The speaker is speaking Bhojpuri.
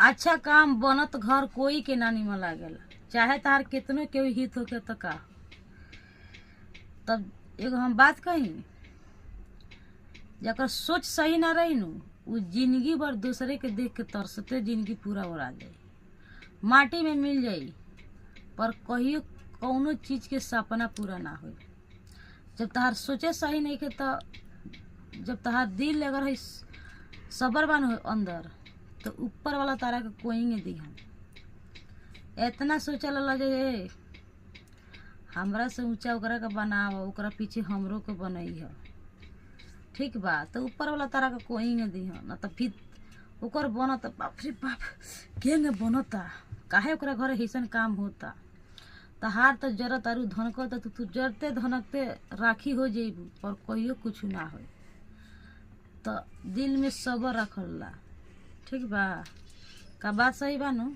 अच्छा काम बनत घर कोई के ना निमन लागेला, चाहे तार कितनो केहू हित होके तो का। तब एगो हम बात कही, जकर सोच सही ना रही नु उ जिंदगी भर दूसरे के देख के तरसते जिंदगी पूरा उड़ा जाई, माटी में मिल जाई, पर कहियो कौनो चीज के सपना पूरा ना होई। जब तहार सोचे सही नहीं के तो जब तहार दिल अगर है सबर बन हो अंदर, तो ऊपर वाला तारा के कोई दी हम इतना सोचल लगे हमरा से ऊंचा ओकरा के बनाव, ओकरा पीछे हमरो के बनई है, ठीक बा। तो ऊपर वाला तारा के कोई नहीं दी ना, तो फिर ओकर बनता बाप रे बाप केंगे बनता, काहे ओकरा घर ऐसन काम होता। तहार तो जरत आरू धनकता, तो तू जरते धनकते राखी हो जेबू, पर कहियो कुछ ना हो। तो दिल में सबर रखल ला, ठीक बा। का बात सही बा नु।